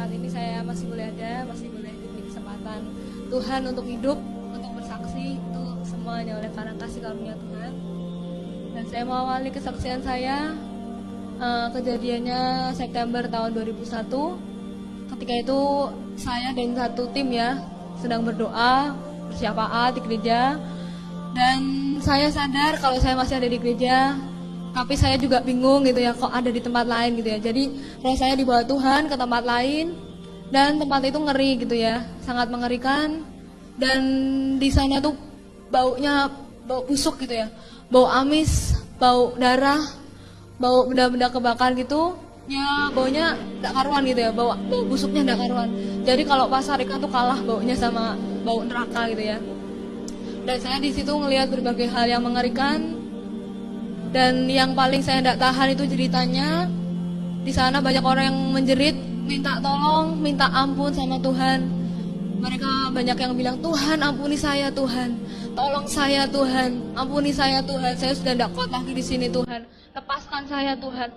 saat ini saya masih boleh ada, masih boleh diberi kesempatan Tuhan untuk hidup, untuk bersaksi, itu semuanya oleh karena kasih karunia Tuhan. Dan saya mau awali kesaksian saya, kejadiannya September tahun 2001. Ketika itu saya dan satu tim ya sedang berdoa bersyafaat di gereja, dan saya sadar kalau saya masih ada di gereja, tapi saya juga bingung gitu ya, kok ada di tempat lain gitu ya. Jadi roh saya dibawa Tuhan ke tempat lain, dan tempat itu ngeri gitu ya, sangat mengerikan. Dan di sana tuh baunya bau busuk gitu ya, bau amis, bau darah, bau benda-benda kebakar gitu. Ya baunya tidak karuan gitu ya, bau busuknya tidak karuan. Jadi kalau pasar ikan tuh kalah baunya sama bau neraka gitu ya. Dan saya di situ ngelihat berbagai hal yang mengerikan. Dan yang paling saya tidak tahan itu ceritanya, di sana banyak orang yang menjerit, minta tolong, minta ampun sama Tuhan. Mereka banyak yang bilang, Tuhan ampuni saya Tuhan, tolong saya Tuhan, ampuni saya Tuhan, saya sudah tidak kuat lagi di sini Tuhan, lepaskan saya Tuhan.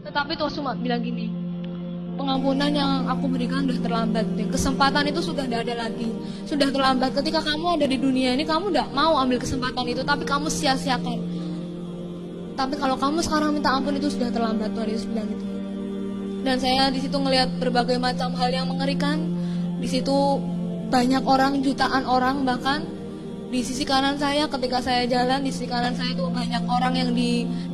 Tetapi Tuhan cuma bilang gini, pengampunan yang aku berikan sudah terlambat. Kesempatan itu sudah tidak ada lagi, sudah terlambat. Ketika kamu ada di dunia ini, kamu tidak mau ambil kesempatan itu, tapi kamu sia-siakan. Tapi kalau kamu sekarang minta ampun, itu sudah terlambat, Tuhan Yesus bilang gitu. Dan saya di situ ngelihat berbagai macam hal yang mengerikan. Di situ banyak orang, jutaan orang, bahkan di sisi kanan saya ketika saya jalan, di sisi kanan saya itu banyak orang yang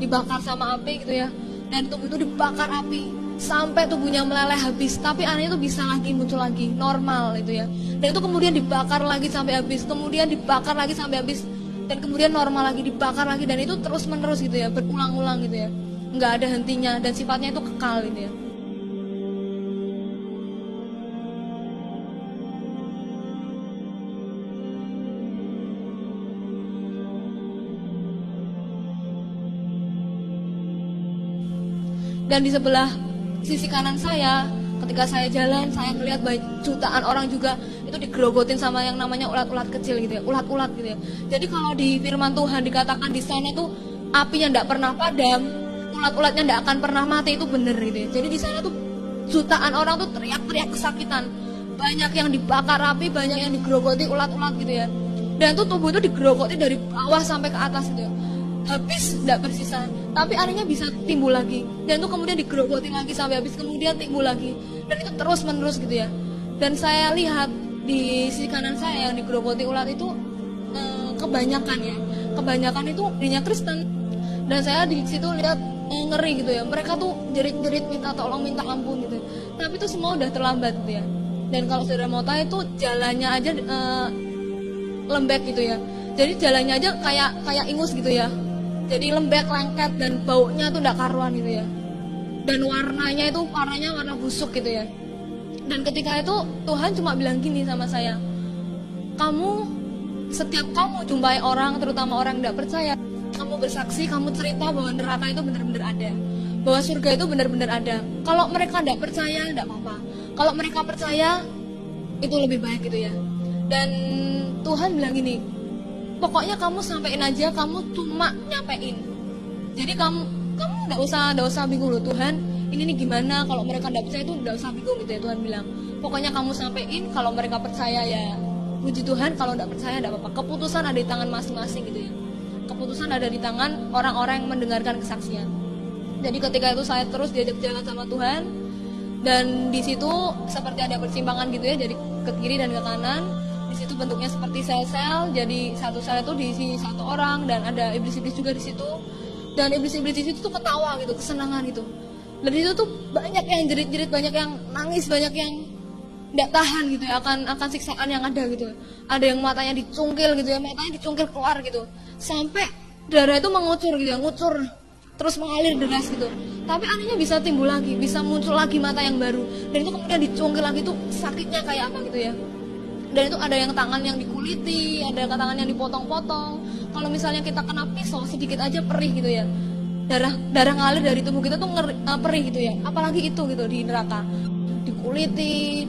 dibakar sama api gitu ya. Dan tubuh itu dibakar api sampai tubuhnya meleleh habis, tapi anehnya itu bisa lagi muncul lagi normal itu ya. Dan itu kemudian dibakar lagi sampai habis, kemudian dibakar lagi sampai habis, dan kemudian normal lagi, dibakar lagi, dan itu terus menerus gitu ya, berulang-ulang gitu ya, nggak ada hentinya, dan sifatnya itu kekal gitu ya. Dan di sebelah sisi kanan saya, ketika saya jalan, saya melihat jutaan orang juga itu digerogotin sama yang namanya ulat-ulat kecil gitu ya, ulat-ulat gitu ya. Jadi kalau di firman Tuhan dikatakan di sana tuh apinya tidak pernah padam, ulat-ulatnya tidak akan pernah mati, itu benar gitu ya. Jadi di sana tuh jutaan orang tuh teriak-teriak kesakitan, banyak yang dibakar api, banyak yang digerogoti ulat-ulat gitu ya. Dan tuh tubuh itu digerogoti dari bawah sampai ke atas gitu ya. Habis tidak bersisa, tapi anehnya bisa timbul lagi, dan itu kemudian digerogoti lagi sampai habis, kemudian timbul lagi, dan itu terus menerus gitu ya. Dan saya lihat di sisi kanan saya yang digerogoti ulat itu kebanyakan itu dirinya Kristen, dan saya di situ lihat ngeri gitu ya. Mereka tuh jerit-jerit minta tolong, minta ampun gitu, tapi itu semua udah terlambat gitu ya. Dan kalau saudara mau tahu, itu jalannya aja lembek gitu ya, jadi jalannya aja kayak ingus gitu ya. Jadi lembek, lengket, dan baunya tuh tidak karuan gitu ya. Dan warnanya warna busuk gitu ya. Dan ketika itu Tuhan cuma bilang gini sama saya, setiap kamu jumpai orang, terutama orang tidak percaya, kamu bersaksi, kamu cerita bahwa neraka itu benar-benar ada, bahwa surga itu benar-benar ada. Kalau mereka tidak percaya, tidak apa-apa. Kalau mereka percaya, itu lebih baik gitu ya. Dan Tuhan bilang gini, pokoknya kamu sampein aja, kamu cuma nyampein. Jadi kamu nggak usah bingung loh, Tuhan ini nih gimana, kalau mereka nggak percaya itu nggak usah bingung gitu ya. Tuhan bilang pokoknya kamu sampein, kalau mereka percaya ya puji Tuhan, kalau nggak percaya nggak apa-apa. Keputusan ada di tangan masing-masing gitu ya. Keputusan ada di tangan orang-orang yang mendengarkan kesaksian. Jadi ketika itu saya terus diajak jalan sama Tuhan, dan di situ seperti ada persimpangan gitu ya, jadi ke kiri dan ke kanan. Di situ bentuknya seperti sel-sel, jadi satu sel itu diisi satu orang, dan ada iblis-iblis juga di situ. Dan iblis-iblis di situ tuh ketawa gitu, kesenangan gitu. Dan di situ tuh banyak yang jerit-jerit, banyak yang nangis, banyak yang tidak tahan gitu ya akan siksaan yang ada gitu. Ada yang matanya dicungkil gitu ya, matanya dicungkil keluar gitu, sampai darah itu mengucur gitu ya, ngucur terus mengalir deras gitu. Tapi anehnya bisa timbul lagi, bisa muncul lagi mata yang baru, dan itu kemudian dicungkil lagi tuh sakitnya kayak apa gitu ya. Dan itu ada yang tangan yang dikuliti, ada tangan yang dipotong-potong. Kalau misalnya kita kena pisau sedikit aja perih gitu ya, darah ngalir dari tubuh kita tuh perih gitu ya. Apalagi itu gitu di neraka, dikuliti,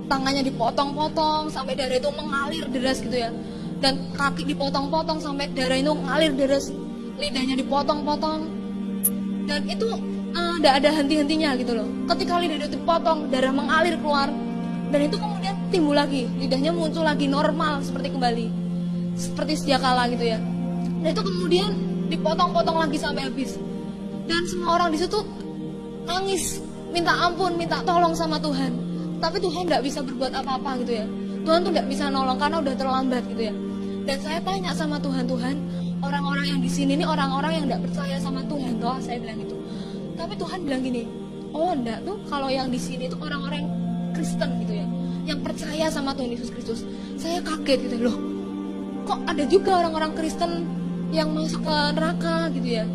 tangannya dipotong-potong sampai darah itu mengalir deras gitu ya. dan kaki dipotong-potong sampai darah itu ngalir deras, lidahnya dipotong-potong, dan itu tidak ada henti-hentinya gitu loh. Ketika lidah itu dipotong, darah mengalir keluar, dan itu kemudian timbul lagi, lidahnya muncul lagi normal seperti kembali, seperti sedia kala gitu ya. Dan itu kemudian dipotong-potong lagi sampai habis, dan semua orang di situ nangis, minta ampun, minta tolong sama Tuhan. Tapi Tuhan tidak bisa berbuat apa-apa gitu ya. Tuhan tuh tidak bisa nolong karena udah terlambat gitu ya. Dan saya tanya sama Tuhan, Tuhan, orang-orang yang di sini ini orang-orang yang tidak percaya sama Tuhan toh, saya bilang gitu. Tapi Tuhan bilang gini, oh enggak tuh, kalau yang di sini tuh orang-orang Kristen gitu ya, yang percaya sama Tuhan Yesus Kristus. Saya kaget gitu loh, kok ada juga orang-orang Kristen yang masuk ke neraka gitu ya.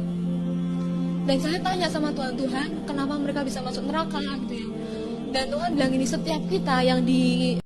Dan saya tanya sama Tuhan, Tuhan, kenapa mereka bisa masuk neraka gitu ya. Dan Tuhan bilang gini, setiap kita yang di